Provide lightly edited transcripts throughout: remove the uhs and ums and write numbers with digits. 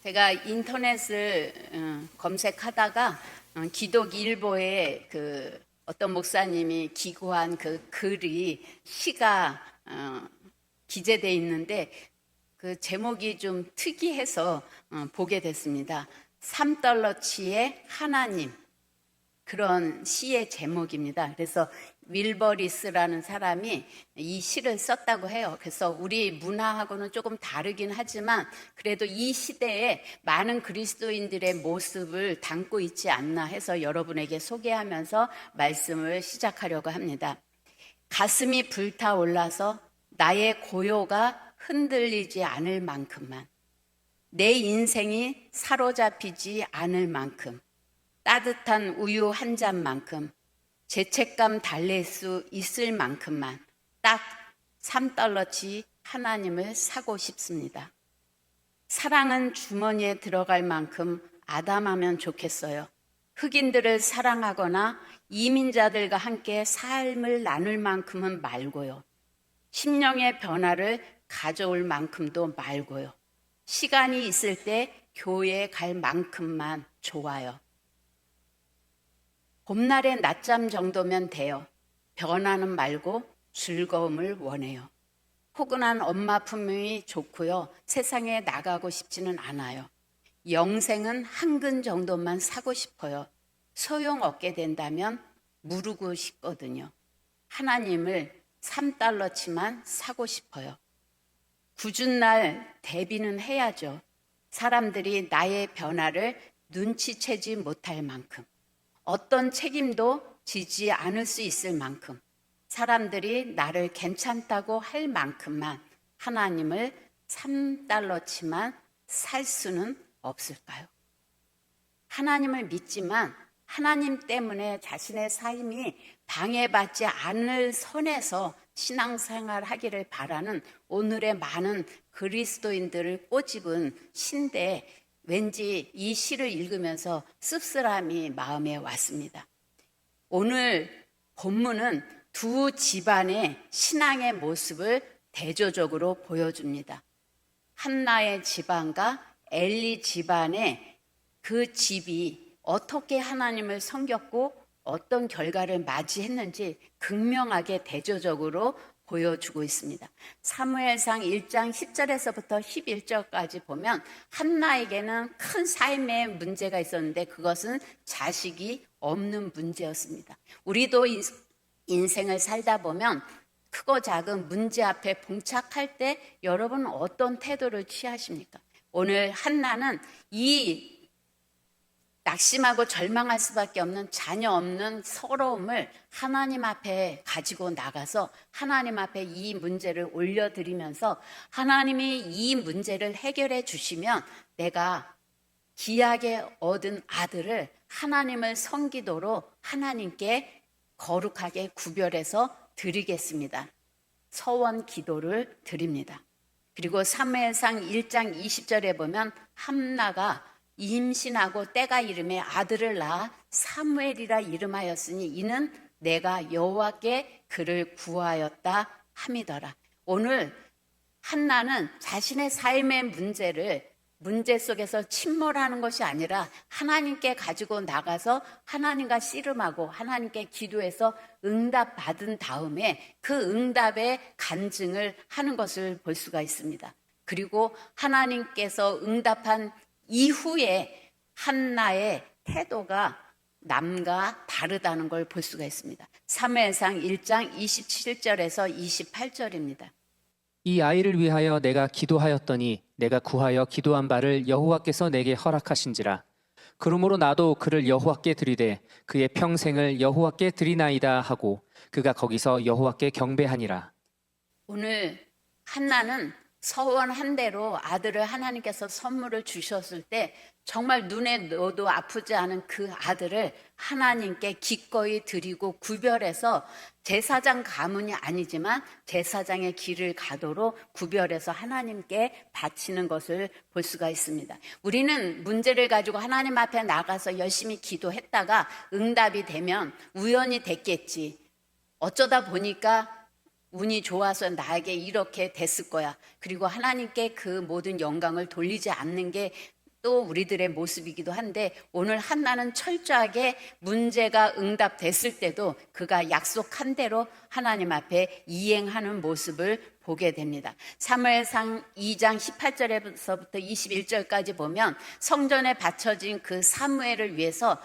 제가 인터넷을 검색하다가 기독일보에 그 어떤 목사님이 기고한 그 글이 시가 기재되어 있는데 그 제목이 좀 특이해서 보게 됐습니다. 3달러치의 하나님, 그런 시의 제목입니다. 그래서 윌버리스라는 사람이 이 시를 썼다고 해요. 그래서 우리 문화하고는 조금 다르긴 하지만 그래도 이 시대에 많은 그리스도인들의 모습을 담고 있지 않나 해서 여러분에게 소개하면서 말씀을 시작하려고 합니다. 가슴이 불타올라서 나의 고요가 흔들리지 않을 만큼만, 내 인생이 사로잡히지 않을 만큼, 따뜻한 우유 한 잔만큼, 죄책감 달랠 수 있을 만큼만 딱 3달러치 하나님을 사고 싶습니다. 사랑은 주머니에 들어갈 만큼 아담하면 좋겠어요. 흑인들을 사랑하거나 이민자들과 함께 삶을 나눌 만큼은 말고요. 심령의 변화를 가져올 만큼도 말고요. 시간이 있을 때 교회에 갈 만큼만 좋아요. 봄날의 낮잠 정도면 돼요. 변화는 말고 즐거움을 원해요. 포근한 엄마 품이 좋고요. 세상에 나가고 싶지는 않아요. 영생은 한 근 정도만 사고 싶어요. 소용 없게 된다면 무르고 싶거든요. 하나님을 3달러치만 사고 싶어요. 굳은 날 대비는 해야죠. 사람들이 나의 변화를 눈치채지 못할 만큼, 어떤 책임도 지지 않을 수 있을 만큼, 사람들이 나를 괜찮다고 할 만큼만 하나님을 3달러치만 살 수는 없을까요? 하나님을 믿지만 하나님 때문에 자신의 삶이 방해받지 않을 선에서 신앙생활 하기를 바라는 오늘의 많은 그리스도인들을 꼬집은 시인데, 왠지 이 시를 읽으면서 씁쓸함이 마음에 왔습니다. 오늘 본문은 두 집안의 신앙의 모습을 대조적으로 보여줍니다. 한나의 집안과 엘리 집안의 그 집이 어떻게 하나님을 섬겼고 어떤 결과를 맞이했는지 극명하게 대조적으로 보여주고 있습니다. 사무엘상 1장 10절에서부터 11절까지 보면 한나에게는 큰 삶의 문제가 있었는데 그것은 자식이 없는 문제였습니다. 우리도 인생을 살다 보면 크고 작은 문제 앞에 봉착할 때 여러분은 어떤 태도를 취하십니까? 오늘 한나는 이 낙심하고 절망할 수밖에 없는 자녀 없는 서러움을 하나님 앞에 가지고 나가서 하나님 앞에 이 문제를 올려드리면서 하나님이 이 문제를 해결해 주시면 내가 귀하게 얻은 아들을 하나님을 섬기도록 하나님께 거룩하게 구별해서 드리겠습니다. 서원 기도를 드립니다. 그리고 사무엘상 1장 20절에 보면 한나가 임신하고 때가 이름에 아들을 낳아 사무엘이라 이름하였으니 이는 내가 여호와께 그를 구하였다 함이더라. 오늘 한나는 자신의 삶의 문제 속에서 침몰하는 것이 아니라 하나님께 가지고 나가서 하나님과 씨름하고 하나님께 기도해서 응답 받은 다음에 그 응답의 간증을 하는 것을 볼 수가 있습니다. 그리고 하나님께서 응답한 이후에 한나의 태도가 남과 다르다는 걸 볼 수가 있습니다. 사무엘상 1장 27절에서 28절입니다. 이 아이를 위하여 내가 기도하였더니 내가 구하여 기도한 바를 여호와께서 내게 허락하신지라. 그러므로 나도 그를 여호와께 드리되 그의 평생을 여호와께 드리나이다 하고 그가 거기서 여호와께 경배하니라. 오늘 한나는 서원한 대로 아들을 하나님께서 선물을 주셨을 때 정말 눈에 넣어도 아프지 않은 그 아들을 하나님께 기꺼이 드리고 구별해서 제사장 가문이 아니지만 제사장의 길을 가도록 구별해서 하나님께 바치는 것을 볼 수가 있습니다. 우리는 문제를 가지고 하나님 앞에 나가서 열심히 기도했다가 응답이 되면 우연히 됐겠지, 어쩌다 보니까 운이 좋아서 나에게 이렇게 됐을 거야, 그리고 하나님께 그 모든 영광을 돌리지 않는 게 또 우리들의 모습이기도 한데 오늘 한나는 철저하게 문제가 응답됐을 때도 그가 약속한 대로 하나님 앞에 이행하는 모습을 보게 됩니다. 사무엘상 2장 18절에서부터 21절까지 보면 성전에 바쳐진 그 사무엘을 위해서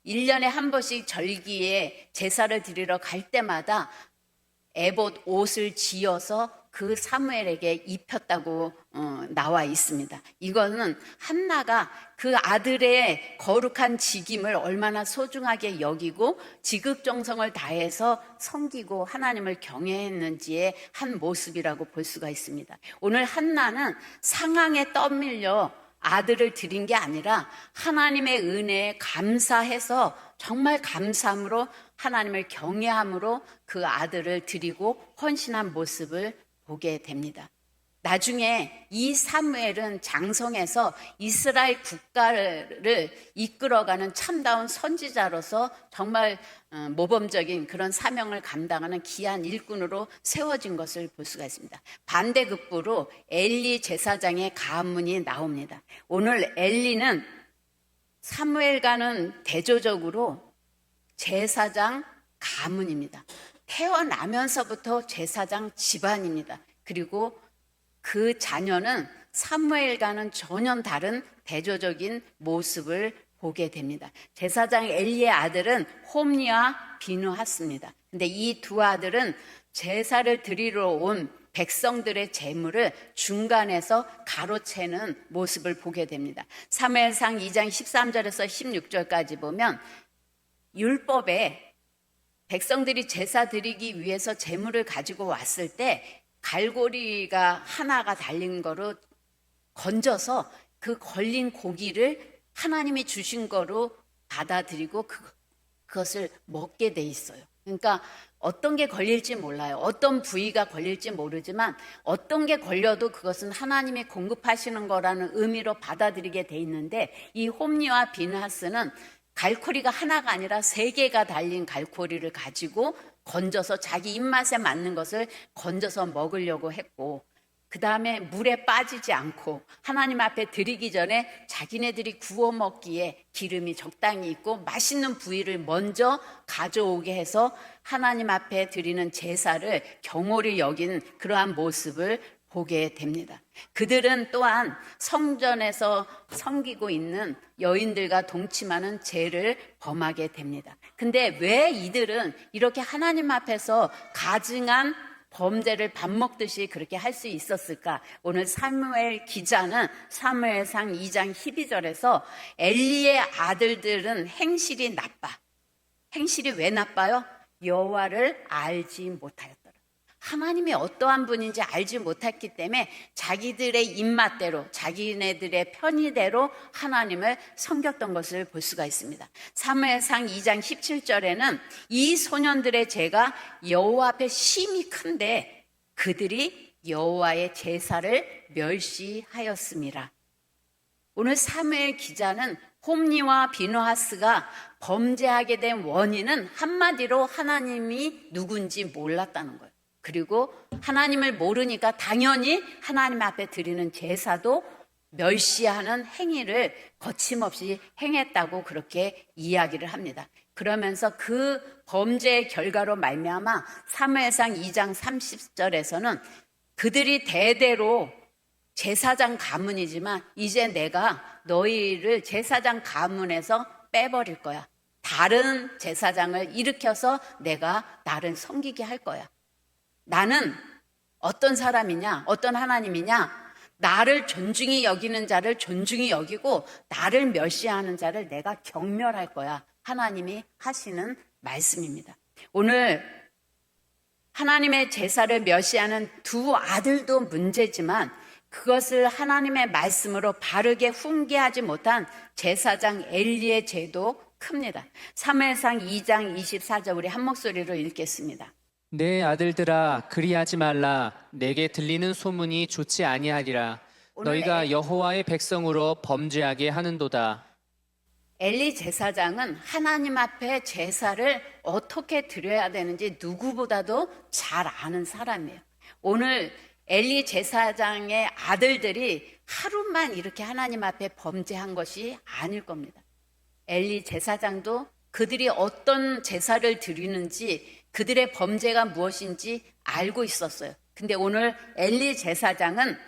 1년에 한 번씩 절기에 제사를 드리러 갈 때마다 에봇 옷을 지어서 그 사무엘에게 입혔다고 나와 있습니다. 이거는 한나가 그 아들의 거룩한 직임을 얼마나 소중하게 여기고 지극정성을 다해서 섬기고 하나님을 경외했는지의 한 모습이라고 볼 수가 있습니다. 오늘 한나는 상황에 떠밀려 아들을 드린 게 아니라 하나님의 은혜에 감사해서 정말 감사함으로 하나님을 경외함으로 그 아들을 드리고 헌신한 모습을 보게 됩니다. 나중에 이 사무엘은 장성해서 이스라엘 국가를 이끌어가는 참다운 선지자로서 정말 모범적인 그런 사명을 감당하는 귀한 일꾼으로 세워진 것을 볼 수가 있습니다. 반대급부로 엘리 제사장의 가문이 나옵니다. 오늘 엘리는 사무엘과는 대조적으로 제사장 가문입니다. 태어나면서부터 제사장 집안입니다. 그리고 그 자녀는 사무엘과는 전혀 다른 대조적인 모습을 보게 됩니다. 제사장 엘리의 아들은 홈리와 비누하스입니다. 근데 이 두 아들은 제사를 드리러 온 백성들의 재물을 중간에서 가로채는 모습을 보게 됩니다. 사무엘상 2장 13절에서 16절까지 보면 율법에 백성들이 제사 드리기 위해서 재물을 가지고 왔을 때 갈고리가 하나가 달린 거로 건져서 그 걸린 고기를 하나님이 주신 거로 받아들이고 그것을 먹게 돼 있어요. 그러니까 어떤 게 걸릴지 몰라요. 어떤 부위가 걸릴지 모르지만 어떤 게 걸려도 그것은 하나님이 공급하시는 거라는 의미로 받아들이게 돼 있는데 이 홈리와 비느하스는 갈고리가 하나가 아니라 3개가 달린 갈고리를 가지고 건져서 자기 입맛에 맞는 것을 건져서 먹으려고 했고 그 다음에 물에 빠지지 않고 하나님 앞에 드리기 전에 자기네들이 구워 먹기에 기름이 적당히 있고 맛있는 부위를 먼저 가져오게 해서 하나님 앞에 드리는 제사를 경홀히 여긴 그러한 모습을 보게 됩니다. 그들은 또한 성전에서 섬기고 있는 여인들과 동침하는 죄를 범하게 됩니다. 근데 왜 이들은 이렇게 하나님 앞에서 가증한 범죄를 밥 먹듯이 그렇게 할 수 있었을까? 오늘 사무엘 기자는 사무엘상 2장 12절에서 엘리의 아들들은 행실이 나빠. 행실이 왜 나빠요? 여호와를 알지 못하였더라. 하나님이 어떠한 분인지 알지 못했기 때문에 자기들의 입맛대로 자기네들의 편의대로 하나님을 섬겼던 것을 볼 수가 있습니다. 사무엘상 2장 17절에는 이 소년들의 죄가 여호와 앞에 심히 큰데 그들이 여호와의 제사를 멸시하였음이라. 오늘 사무엘 기자는 홈리와 비느하스가 범죄하게 된 원인은 한마디로 하나님이 누군지 몰랐다는 거예요. 그리고 하나님을 모르니까 당연히 하나님 앞에 드리는 제사도 멸시하는 행위를 거침없이 행했다고 그렇게 이야기를 합니다. 그러면서 그 범죄의 결과로 말미암아 사무엘상 2장 30절에서는 그들이 대대로 제사장 가문이지만 이제 내가 너희를 제사장 가문에서 빼버릴 거야. 다른 제사장을 일으켜서 내가 나를 섬기게 할 거야. 나는 어떤 사람이냐, 어떤 하나님이냐, 나를 존중히 여기는 자를 존중히 여기고 나를 멸시하는 자를 내가 경멸할 거야. 하나님이 하시는 말씀입니다. 오늘 하나님의 제사를 멸시하는 두 아들도 문제지만 그것을 하나님의 말씀으로 바르게 훈계하지 못한 제사장 엘리의 죄도 큽니다. 사무엘상 2장 24절 우리 한 목소리로 읽겠습니다. 내 아들들아 그리하지 말라. 내게 들리는 소문이 좋지 아니하리라. 너희가 여호와의 백성으로 범죄하게 하는도다. 엘리 제사장은 하나님 앞에 제사를 어떻게 드려야 되는지 누구보다도 잘 아는 사람이에요. 오늘 엘리 제사장의 아들들이 하루만 이렇게 하나님 앞에 범죄한 것이 아닐 겁니다. 엘리 제사장도 그들이 어떤 제사를 드리는지 그들의 범죄가 무엇인지 알고 있었어요. 근데 오늘 엘리 제사장은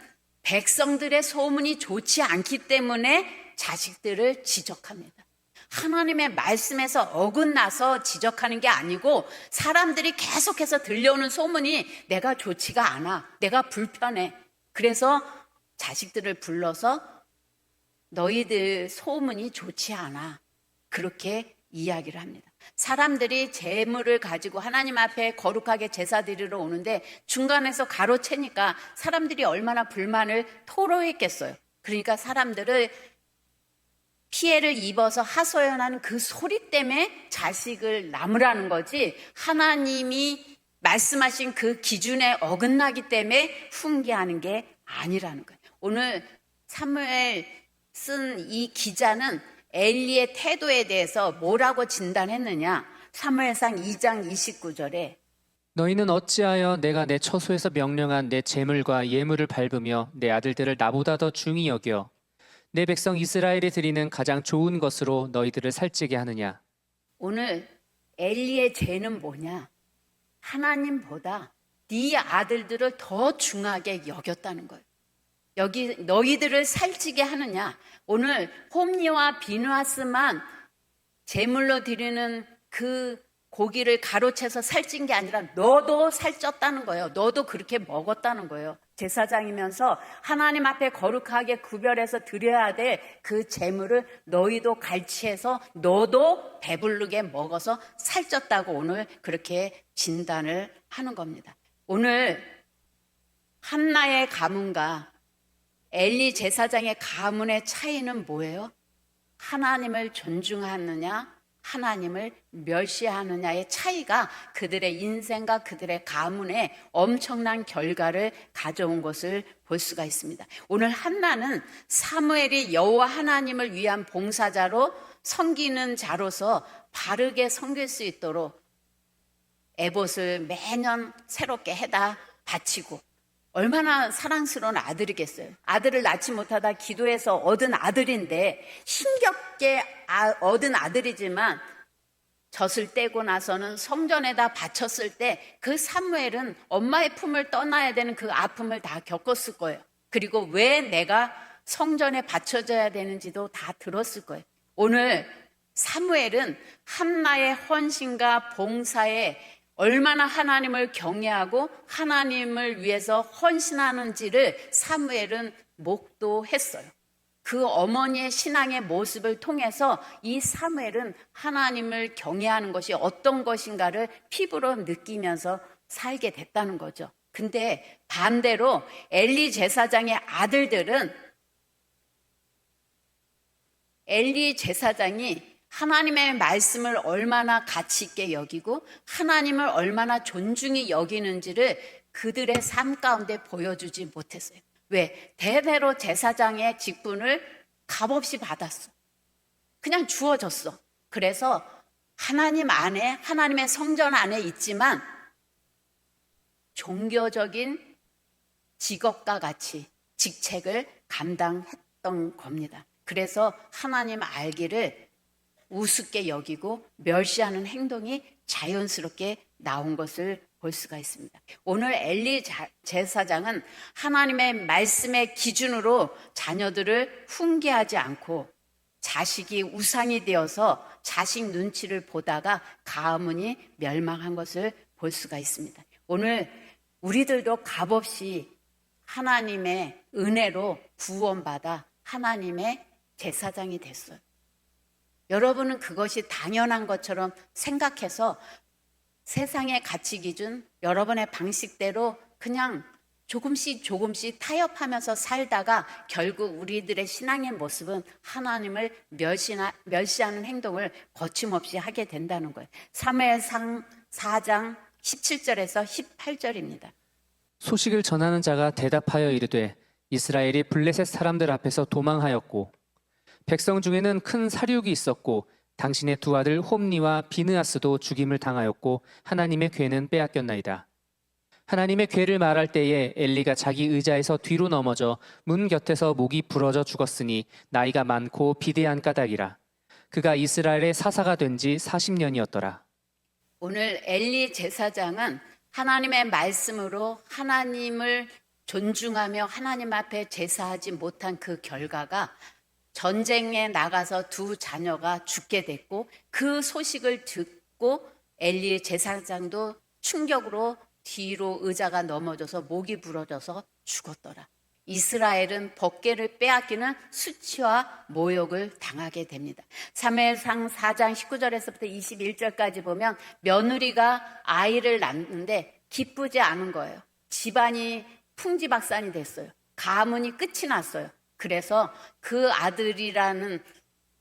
백성들의 소문이 좋지 않기 때문에 자식들을 지적합니다. 하나님의 말씀에서 어긋나서 지적하는 게 아니고 사람들이 계속해서 들려오는 소문이 내가 좋지가 않아. 내가 불편해. 그래서 자식들을 불러서 너희들 소문이 좋지 않아. 그렇게 이야기를 합니다. 사람들이 재물을 가지고 하나님 앞에 거룩하게 제사 드리러 오는데 중간에서 가로채니까 사람들이 얼마나 불만을 토로했겠어요. 그러니까 사람들을 피해를 입어서 하소연하는 그 소리 때문에 자식을 남으라는 거지, 하나님이 말씀하신 그 기준에 어긋나기 때문에 훈계하는 게 아니라는 거예요. 오늘 사무엘 쓴 이 기자는 엘리의 태도에 대해서 뭐라고 진단했느냐? 사무엘상 2장 29절에 너희는 어찌하여 내가 내 처소에서 명령한 내 재물과 예물을 밟으며 내 아들들을 나보다 더 중히 여겨 내 백성 이스라엘이 드리는 가장 좋은 것으로 너희들을 살찌게 하느냐? 오늘 엘리의 죄는 뭐냐? 하나님보다 네 아들들을 더 중하게 여겼다는 거예요. 여기 너희들을 살찌게 하느냐? 오늘 홈리와 비누아스만 제물로 드리는 그 고기를 가로채서 살찐 게 아니라 너도 살쪘다는 거예요. 너도 그렇게 먹었다는 거예요. 제사장이면서 하나님 앞에 거룩하게 구별해서 드려야 될 그 제물을 너희도 갈취해서 너도 배부르게 먹어서 살쪘다고 오늘 그렇게 진단을 하는 겁니다. 오늘 한나의 가문과 엘리 제사장의 가문의 차이는 뭐예요? 하나님을 존중하느냐, 하나님을 멸시하느냐의 차이가 그들의 인생과 그들의 가문에 엄청난 결과를 가져온 것을 볼 수가 있습니다. 오늘 한나는 사무엘이 여호와 하나님을 위한 봉사자로 섬기는 자로서 바르게 섬길 수 있도록 에봇을 매년 새롭게 해다 바치고, 얼마나 사랑스러운 아들이겠어요. 아들을 낳지 못하다 기도해서 얻은 아들인데, 힘겹게 얻은 아들이지만 젖을 떼고 나서는 성전에다 바쳤을 때 그 사무엘은 엄마의 품을 떠나야 되는 그 아픔을 다 겪었을 거예요. 그리고 왜 내가 성전에 바쳐져야 되는지도 다 들었을 거예요. 오늘 사무엘은 한나의 헌신과 봉사에 얼마나 하나님을 경외하고 하나님을 위해서 헌신하는지를 사무엘은 목도했어요. 그 어머니의 신앙의 모습을 통해서 이 사무엘은 하나님을 경외하는 것이 어떤 것인가를 피부로 느끼면서 살게 됐다는 거죠. 근데 반대로 엘리 제사장의 아들들은, 엘리 제사장이 하나님의 말씀을 얼마나 가치 있게 여기고 하나님을 얼마나 존중히 여기는지를 그들의 삶 가운데 보여주지 못했어요. 왜? 대대로 제사장의 직분을 값없이 받았어. 그냥 주어졌어. 그래서 하나님 안에, 하나님의 성전 안에 있지만 종교적인 직업과 같이 직책을 감당했던 겁니다. 그래서 하나님 알기를 우습게 여기고 멸시하는 행동이 자연스럽게 나온 것을 볼 수가 있습니다. 오늘 엘리 제사장은 하나님의 말씀의 기준으로 자녀들을 훈계하지 않고 자식이 우상이 되어서 자식 눈치를 보다가 가문이 멸망한 것을 볼 수가 있습니다. 오늘 우리들도 값없이 하나님의 은혜로 구원받아 하나님의 제사장이 됐어요. 여러분은 그것이 당연한 것처럼 생각해서 세상의 가치 기준, 여러분의 방식대로 그냥 조금씩 타협하면서 살다가 결국 우리들의 신앙의 모습은 하나님을 멸시하는 행동을 거침없이 하게 된다는 거예요. 사무엘상 4장 17절에서 18절입니다. 소식을 전하는 자가 대답하여 이르되 이스라엘이 블레셋 사람들 앞에서 도망하였고 백성 중에는 큰 사륙이 있었고 당신의 두 아들 홈니와 비느하스도 죽임을 당하였고 하나님의 궤는 빼앗겼나이다. 하나님의 괴를 말할 때에 엘리가 자기 의자에서 뒤로 넘어져 문 곁에서 목이 부러져 죽었으니 나이가 많고 비대한 까닭이라. 그가 이스라엘의 사사가 된 지 40년이었더라. 오늘 엘리 제사장은 하나님의 말씀으로 하나님을 존중하며 하나님 앞에 제사하지 못한 그 결과가 전쟁에 나가서 두 자녀가 죽게 됐고, 그 소식을 듣고 엘리 제사장도 충격으로 뒤로 의자가 넘어져서 목이 부러져서 죽었더라. 이스라엘은 법궤를 빼앗기는 수치와 모욕을 당하게 됩니다. 사무엘상 4장 19절에서부터 21절까지 보면 며느리가 아이를 낳는데 기쁘지 않은 거예요. 집안이 풍지박산이 됐어요. 가문이 끝이 났어요. 그래서 그 아들이라는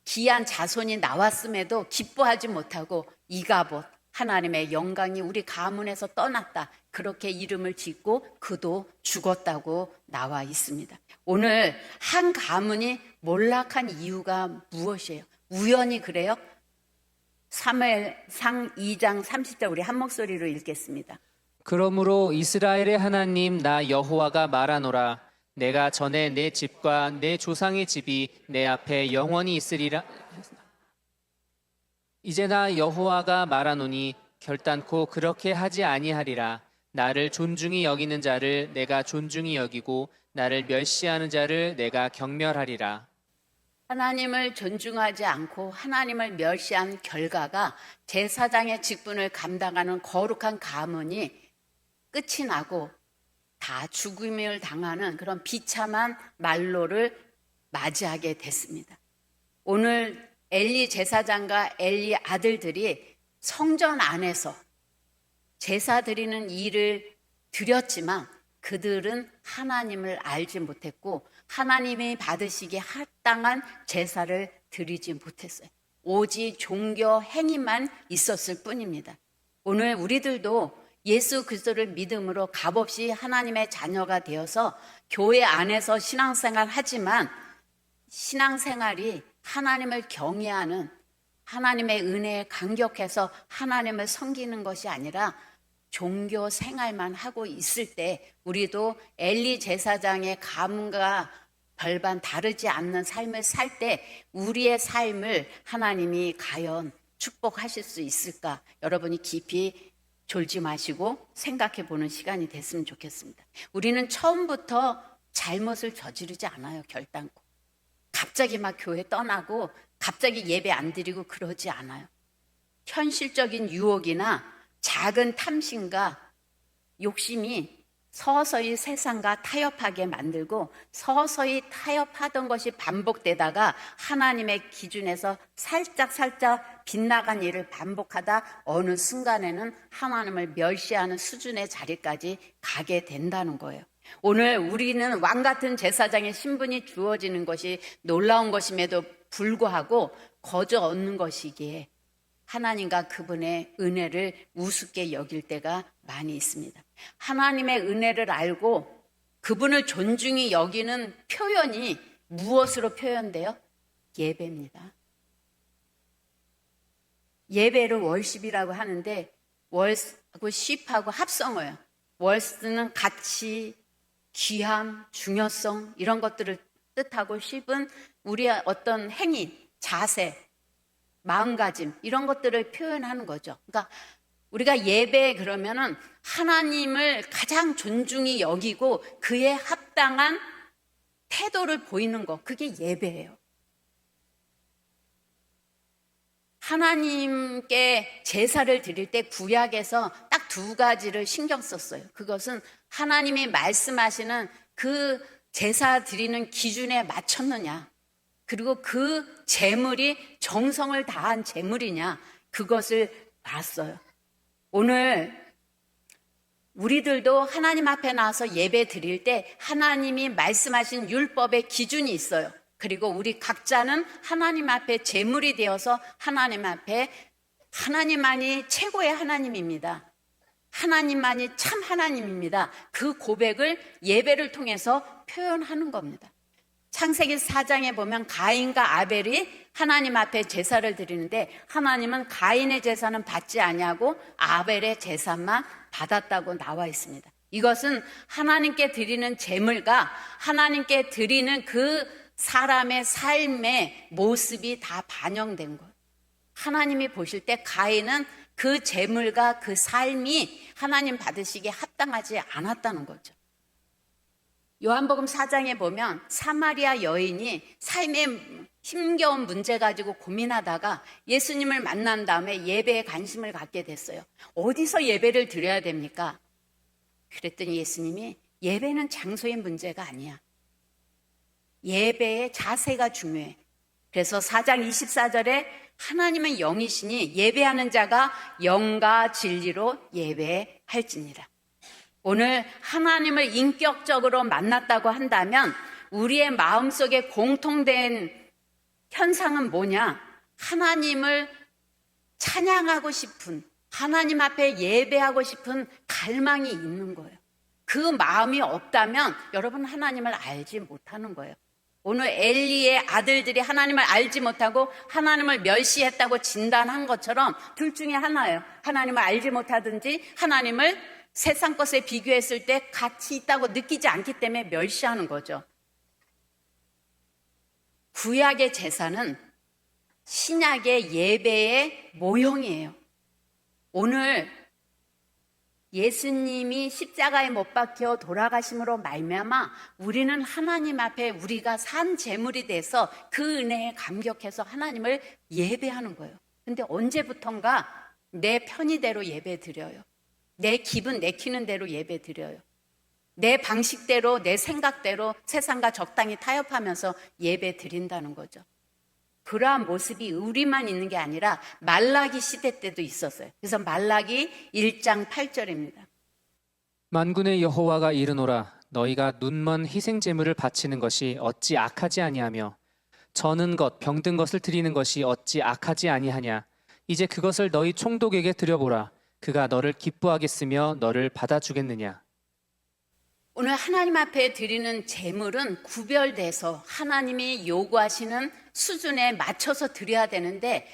귀한 자손이 나왔음에도 기뻐하지 못하고 이가봇, 하나님의 영광이 우리 가문에서 떠났다, 그렇게 이름을 짓고 그도 죽었다고 나와 있습니다. 오늘 한 가문이 몰락한 이유가 무엇이에요? 우연히 그래요? 사무엘상 2장 30절 우리 한 목소리로 읽겠습니다. 그러므로 이스라엘의 하나님 나 여호와가 말하노라. 내가 전에 내 집과 내 조상의 집이 내 앞에 영원히 있으리라. 이제 나 여호와가 말하노니 결단코 그렇게 하지 아니하리라. 나를 존중히 여기는 자를 내가 존중히 여기고 나를 멸시하는 자를 내가 경멸하리라. 하나님을 존중하지 않고 하나님을 멸시한 결과가 제사장의 직분을 감당하는 거룩한 가문이 끝이 나고 다 죽음을 당하는 그런 비참한 말로를 맞이하게 됐습니다. 오늘 엘리 제사장과 엘리 아들들이 성전 안에서 제사 드리는 일을 드렸지만 그들은 하나님을 알지 못했고 하나님이 받으시기에 합당한 제사를 드리지 못했어요. 오직 종교 행위만 있었을 뿐입니다. 오늘 우리들도 예수 그리스도를 믿음으로 값없이 하나님의 자녀가 되어서 교회 안에서 신앙생활 하지만 신앙생활이 하나님을 경외하는, 하나님의 은혜에 감격해서 하나님을 섬기는 것이 아니라 종교 생활만 하고 있을 때 우리도 엘리 제사장의 가문과 별반 다르지 않는 삶을 살 때 우리의 삶을 하나님이 과연 축복하실 수 있을까? 여러분이 깊이 졸지 마시고 생각해 보는 시간이 됐으면 좋겠습니다. 우리는 처음부터 잘못을 저지르지 않아요. 결단코. 갑자기 막 교회 떠나고 갑자기 예배 안 드리고 그러지 않아요. 현실적인 유혹이나 작은 탐심과 욕심이 서서히 세상과 타협하게 만들고 서서히 타협하던 것이 반복되다가 하나님의 기준에서 살짝 빗나간 일을 반복하다 어느 순간에는 하나님을 멸시하는 수준의 자리까지 가게 된다는 거예요. 오늘 우리는 왕 같은 제사장의 신분이 주어지는 것이 놀라운 것임에도 불구하고 거저 얻는 것이기에 하나님과 그분의 은혜를 우습게 여길 때가 많이 있습니다. 하나님의 은혜를 알고 그분을 존중히 여기는 표현이 무엇으로 표현돼요? 예배입니다. 예배를 월십이라고 하는데 월하고 십하고 합성어예요. 월스는 가치, 귀함, 중요성 이런 것들을 뜻하고 십은 우리의 어떤 행위, 자세, 마음가짐 이런 것들을 표현하는 거죠. 그러니까 우리가 예배 그러면은 하나님을 가장 존중히 여기고 그에 합당한 태도를 보이는 것, 그게 예배예요. 하나님께 제사를 드릴 때 구약에서 딱 두 가지를 신경 썼어요. 그것은 하나님이 말씀하시는 그 제사 드리는 기준에 맞췄느냐, 그리고 그 제물이 정성을 다한 제물이냐, 그것을 봤어요. 오늘 우리들도 하나님 앞에 나와서 예배 드릴 때 하나님이 말씀하신 율법의 기준이 있어요. 그리고 우리 각자는 하나님 앞에 제물이 되어서 하나님 앞에 하나님만이 최고의 하나님입니다. 하나님만이 참 하나님입니다. 그 고백을 예배를 통해서 표현하는 겁니다. 창세기 4장에 보면 가인과 아벨이 하나님 앞에 제사를 드리는데 하나님은 가인의 제사는 받지 아니하고 아벨의 제사만 받았다고 나와 있습니다. 이것은 하나님께 드리는 제물과 하나님께 드리는 그 사람의 삶의 모습이 다 반영된 거예요. 하나님이 보실 때 가인은 그 제물과 그 삶이 하나님 받으시기에 합당하지 않았다는 거죠. 요한복음 4장에 보면 사마리아 여인이 삶의 힘겨운 문제 가지고 고민하다가 예수님을 만난 다음에 예배에 관심을 갖게 됐어요. 어디서 예배를 드려야 됩니까? 그랬더니 예수님이 예배는 장소의 문제가 아니야. 예배의 자세가 중요해. 그래서 4장 24절에 하나님은 영이시니 예배하는 자가 영과 진리로 예배할지니라. 오늘 하나님을 인격적으로 만났다고 한다면 우리의 마음속에 공통된 현상은 뭐냐? 하나님을 찬양하고 싶은, 하나님 앞에 예배하고 싶은 갈망이 있는 거예요. 그 마음이 없다면 여러분 하나님을 알지 못하는 거예요. 오늘 엘리의 아들들이 하나님을 알지 못하고 하나님을 멸시했다고 진단한 것처럼 둘 중에 하나예요. 하나님을 알지 못하든지 하나님을 세상 것에 비교했을 때 가치 있다고 느끼지 않기 때문에 멸시하는 거죠. 구약의 제사는 신약의 예배의 모형이에요. 오늘 예수님이 십자가에 못 박혀 돌아가심으로 말미암아 우리는 하나님 앞에 우리가 산 제물이 돼서 그 은혜에 감격해서 하나님을 예배하는 거예요. 근데 언제부턴가 내 편의대로 예배 드려요. 내 기분 내키는 대로 예배 드려요. 내 방식대로, 내 생각대로 세상과 적당히 타협하면서 예배 드린다는 거죠. 그러한 모습이 우리만 있는 게 아니라 말라기 시대 때도 있었어요. 그래서 말라기 1장 8절입니다. 만군의 여호와가 이르노라 너희가 눈먼 희생 제물을 바치는 것이 어찌 악하지 아니하며 저는 것 병든 것을 드리는 것이 어찌 악하지 아니하냐. 이제 그것을 너희 총독에게 드려보라. 그가 너를 기뻐하겠으며 너를 받아주겠느냐. 오늘 하나님 앞에 드리는 제물은 구별돼서 하나님이 요구하시는 수준에 맞춰서 드려야 되는데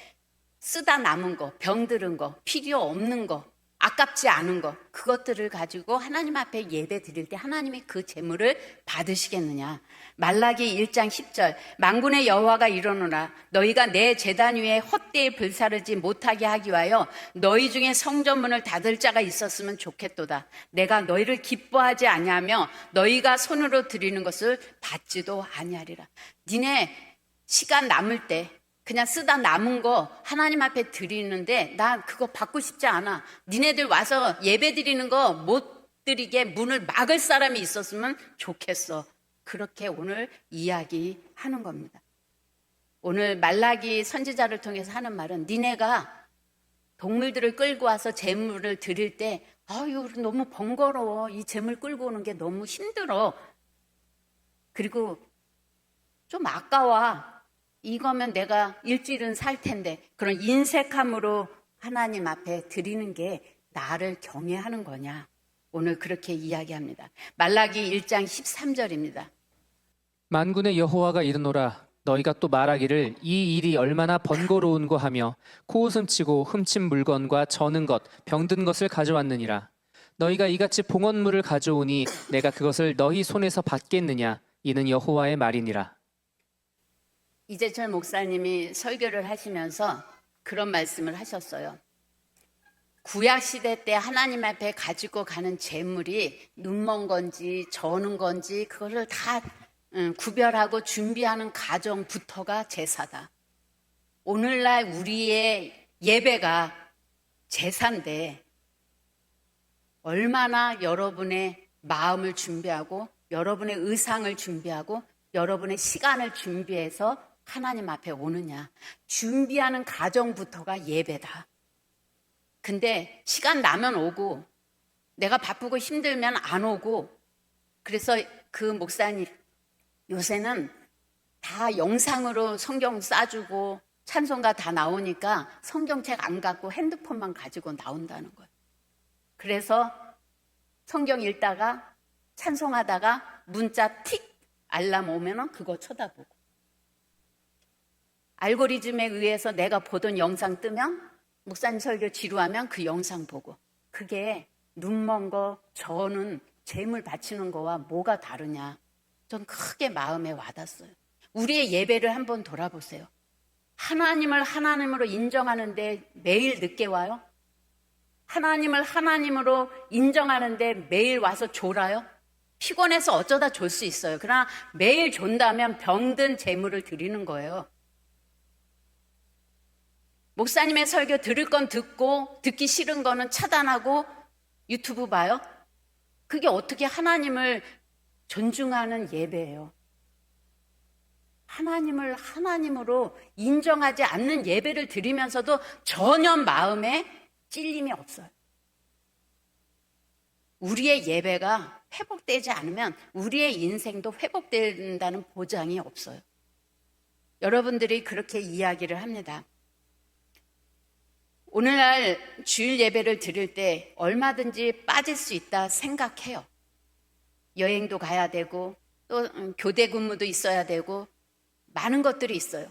쓰다 남은 거, 병들은 거, 필요 없는 거, 아깝지 않은 거 그것들을 가지고 하나님 앞에 예배 드릴 때 하나님이 그 제물을 받으시겠느냐. 말라기 1장 10절 만군의 여호와가 이르노라 너희가 내 제단 위에 헛되이 불사르지 못하게 하기 위하여 너희 중에 성전문을 닫을 자가 있었으면 좋겠도다. 내가 너희를 기뻐하지 아니하며 너희가 손으로 드리는 것을 받지도 아니하리라. 니네 시간 남을 때 그냥 쓰다 남은 거 하나님 앞에 드리는데 나 그거 받고 싶지 않아. 니네들 와서 예배 드리는 거 못 드리게 문을 막을 사람이 있었으면 좋겠어. 그렇게 오늘 이야기하는 겁니다. 오늘 말라기 선지자를 통해서 하는 말은 니네가 동물들을 끌고 와서 제물을 드릴 때 아유 너무 번거로워. 이 제물 끌고 오는 게 너무 힘들어. 그리고 좀 아까워. 이거면 내가 일주일은 살 텐데 그런 인색함으로 하나님 앞에 드리는 게 나를 경외하는 거냐. 오늘 그렇게 이야기합니다. 말라기 1장 13절입니다. 만군의 여호와가 이르노라 너희가 또 말하기를 이 일이 얼마나 번거로운고 하며 코웃음치고 훔친 물건과 저는 것 병든 것을 가져왔느니라. 너희가 이같이 봉헌물을 가져오니 내가 그것을 너희 손에서 받겠느냐. 이는 여호와의 말이니라. 이재철 목사님이 설교를 하시면서 그런 말씀을 하셨어요. 구약 시대 때 하나님 앞에 가지고 가는 제물이 눈먼 건지 저는 건지 그거를 다 구별하고 준비하는 과정부터가 제사다. 오늘날 우리의 예배가 제사인데 얼마나 여러분의 마음을 준비하고 여러분의 의상을 준비하고 여러분의 시간을 준비해서 하나님 앞에 오느냐. 준비하는 과정부터가 예배다. 근데 시간 나면 오고 내가 바쁘고 힘들면 안 오고 그래서 그 목사님 요새는 다 영상으로 성경 싸주고 찬송가 다 나오니까 성경책 안 갖고 핸드폰만 가지고 나온다는 거예요. 그래서 성경 읽다가 찬송하다가 문자 틱 알람 오면은 그거 쳐다보고 알고리즘에 의해서 내가 보던 영상 뜨면 목사님 설교 지루하면 그 영상 보고 그게 눈먼 거, 저는 재물 바치는 거와 뭐가 다르냐. 전 크게 마음에 와닿았어요. 우리의 예배를 한번 돌아보세요. 하나님을 하나님으로 인정하는데 매일 늦게 와요? 하나님을 하나님으로 인정하는데 매일 와서 졸아요? 피곤해서 어쩌다 졸 수 있어요. 그러나 매일 존다면 병든 재물을 드리는 거예요. 목사님의 설교 들을 건 듣고 듣기 싫은 거는 차단하고 유튜브 봐요? 그게 어떻게 하나님을 존중하는 예배예요? 하나님을 하나님으로 인정하지 않는 예배를 드리면서도 전혀 마음에 찔림이 없어요. 우리의 예배가 회복되지 않으면 우리의 인생도 회복된다는 보장이 없어요. 여러분들이 그렇게 이야기를 합니다. 오늘날 주일 예배를 드릴 때 얼마든지 빠질 수 있다 생각해요. 여행도 가야 되고 또 교대 근무도 있어야 되고 많은 것들이 있어요.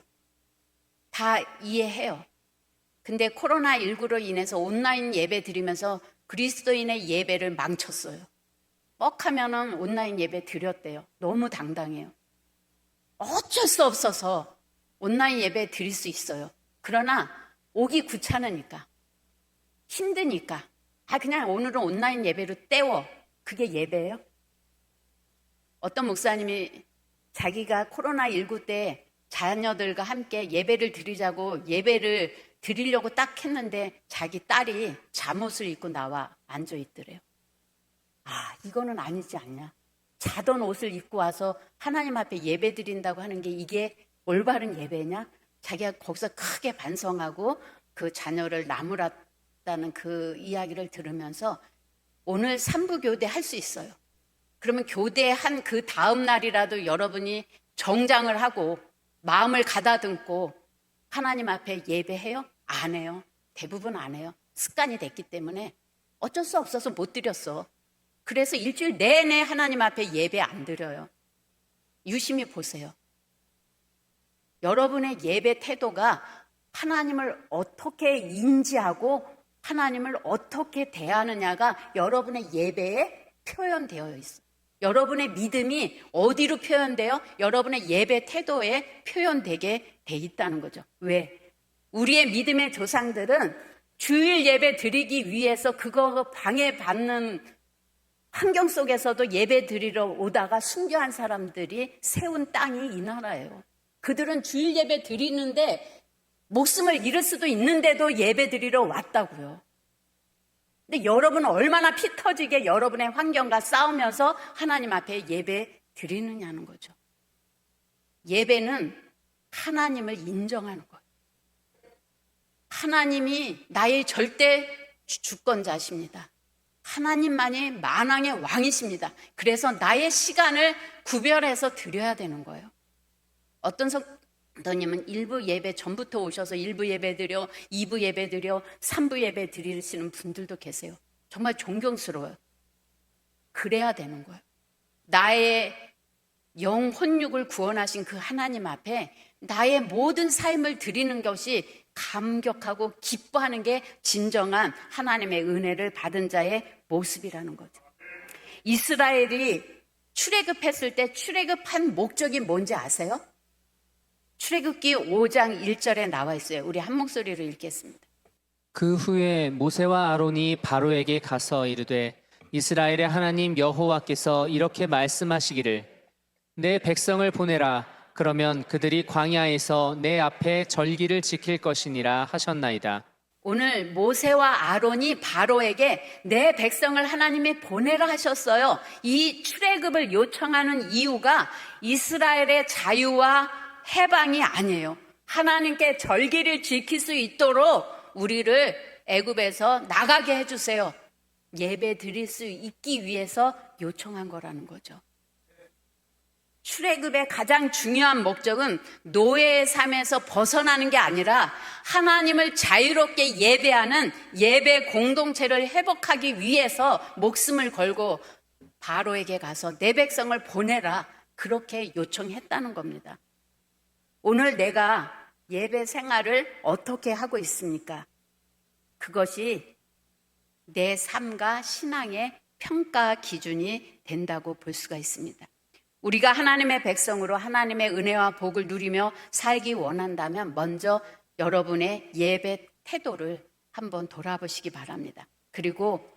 다 이해해요. 근데 코로나19로 인해서 온라인 예배 드리면서 그리스도인의 예배를 망쳤어요. 뻑하면은 온라인 예배 드렸대요. 너무 당당해요. 어쩔 수 없어서 온라인 예배 드릴 수 있어요. 그러나 오기 귀찮으니까, 힘드니까, 그냥 오늘은 온라인 예배로 때워. 그게 예배예요? 어떤 목사님이 자기가 코로나19 때 자녀들과 함께 예배를 드리자고 예배를 드리려고 딱 했는데 자기 딸이 잠옷을 입고 나와 앉아 있더래요. 이거는 아니지 않냐. 자던 옷을 입고 와서 하나님 앞에 예배 드린다고 하는 게 이게 올바른 예배냐? 자기가 거기서 크게 반성하고 그 자녀를 나무랐다는 그 이야기를 들으면서 오늘 3부 교대 할 수 있어요. 그러면 교대한 그 다음 날이라도 여러분이 정장을 하고 마음을 가다듬고 하나님 앞에 예배해요? 안 해요. 대부분 안 해요. 습관이 됐기 때문에 어쩔 수 없어서 못 드렸어. 그래서 일주일 내내 하나님 앞에 예배 안 드려요. 유심히 보세요. 여러분의 예배 태도가 하나님을 어떻게 인지하고 하나님을 어떻게 대하느냐가 여러분의 예배에 표현되어 있어요. 여러분의 믿음이 어디로 표현돼요? 여러분의 예배 태도에 표현되게 돼 있다는 거죠. 왜? 우리의 믿음의 조상들은 주일 예배 드리기 위해서 그거 방해받는 환경 속에서도 예배 드리러 오다가 순교한 사람들이 세운 땅이 이 나라예요. 그들은 주일 예배 드리는데 목숨을 잃을 수도 있는데도 예배 드리러 왔다고요. 근데 여러분은 얼마나 피 터지게 여러분의 환경과 싸우면서 하나님 앞에 예배 드리느냐는 거죠. 예배는 하나님을 인정하는 거예요. 하나님이 나의 절대 주권자십니다. 하나님만이 만왕의 왕이십니다. 그래서 나의 시간을 구별해서 드려야 되는 거예요. 어떤 성도님은 1부 예배 전부터 오셔서 1부 예배 드려, 2부 예배 드려, 3부 예배 드리시는 분들도 계세요. 정말 존경스러워요. 그래야 되는 거예요. 나의 영 혼육을 구원하신 그 하나님 앞에 나의 모든 삶을 드리는 것이 감격하고 기뻐하는 게 진정한 하나님의 은혜를 받은 자의 모습이라는 거죠. 이스라엘이 출애굽했을 때 출애굽한 목적이 뭔지 아세요? 출애굽기 5장 1절에 나와 있어요. 우리 한 목소리로 읽겠습니다. 그 후에 모세와 아론이 바로에게 가서 이르되 이스라엘의 하나님 여호와께서 이렇게 말씀하시기를 내 백성을 보내라. 그러면 그들이 광야에서 내 앞에 절기를 지킬 것이니라 하셨나이다. 오늘 모세와 아론이 바로에게 내 백성을 하나님이 보내라 하셨어요. 이 출애굽을 요청하는 이유가 이스라엘의 자유와 해방이 아니에요. 하나님께 절기를 지킬 수 있도록 우리를 애굽에서 나가게 해주세요. 예배 드릴 수 있기 위해서 요청한 거라는 거죠. 출애굽의 가장 중요한 목적은 노예의 삶에서 벗어나는 게 아니라 하나님을 자유롭게 예배하는 예배 공동체를 회복하기 위해서 목숨을 걸고 바로에게 가서 내 백성을 보내라 그렇게 요청했다는 겁니다. 오늘 내가 예배 생활을 어떻게 하고 있습니까? 그것이 내 삶과 신앙의 평가 기준이 된다고 볼 수가 있습니다. 우리가 하나님의 백성으로 하나님의 은혜와 복을 누리며 살기 원한다면 먼저 여러분의 예배 태도를 한번 돌아보시기 바랍니다. 그리고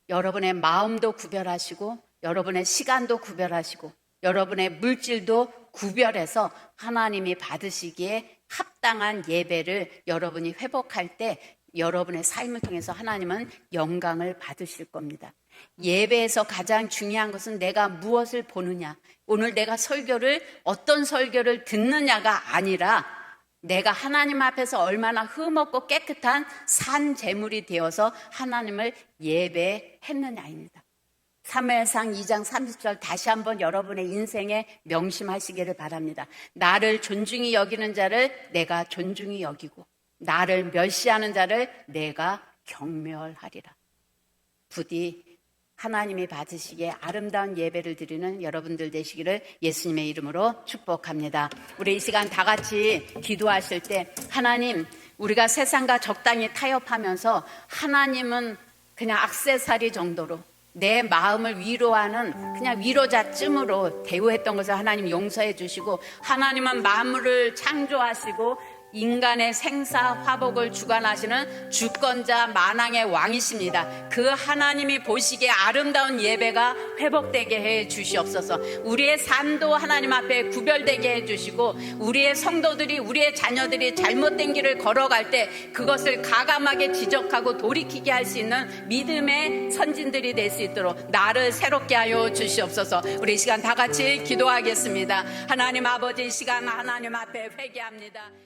여러분의 마음도 구별하시고 여러분의 시간도 구별하시고 여러분의 물질도 구별해서 하나님이 받으시기에 합당한 예배를 여러분이 회복할 때 여러분의 삶을 통해서 하나님은 영광을 받으실 겁니다. 예배에서 가장 중요한 것은 내가 무엇을 보느냐, 오늘 내가 어떤 설교를 듣느냐가 아니라 내가 하나님 앞에서 얼마나 흠없고 깨끗한 산 제물이 되어서 하나님을 예배했느냐입니다. 사무엘상 2장 30절 다시 한번 여러분의 인생에 명심하시기를 바랍니다. 나를 존중히 여기는 자를 내가 존중히 여기고 나를 멸시하는 자를 내가 경멸하리라. 부디 하나님이 받으시기에 아름다운 예배를 드리는 여러분들 되시기를 예수님의 이름으로 축복합니다. 우리 이 시간 다 같이 기도하실 때 하나님, 우리가 세상과 적당히 타협하면서 하나님은 그냥 액세서리 정도로 내 마음을 위로하는 그냥 위로자쯤으로 대우했던 것을 하나님 용서해 주시고, 하나님은 만물을 창조하시고 인간의 생사 화복을 주관하시는 주권자 만왕의 왕이십니다. 그 하나님이 보시기에 아름다운 예배가 회복되게 해 주시옵소서. 우리의 삶도 하나님 앞에 구별되게 해 주시고 우리의 성도들이, 우리의 자녀들이 잘못된 길을 걸어갈 때 그것을 가감하게 지적하고 돌이키게 할 수 있는 믿음의 선진들이 될 수 있도록 나를 새롭게 하여 주시옵소서. 우리 이 시간 다 같이 기도하겠습니다. 하나님 아버지, 이 시간 하나님 앞에 회개합니다.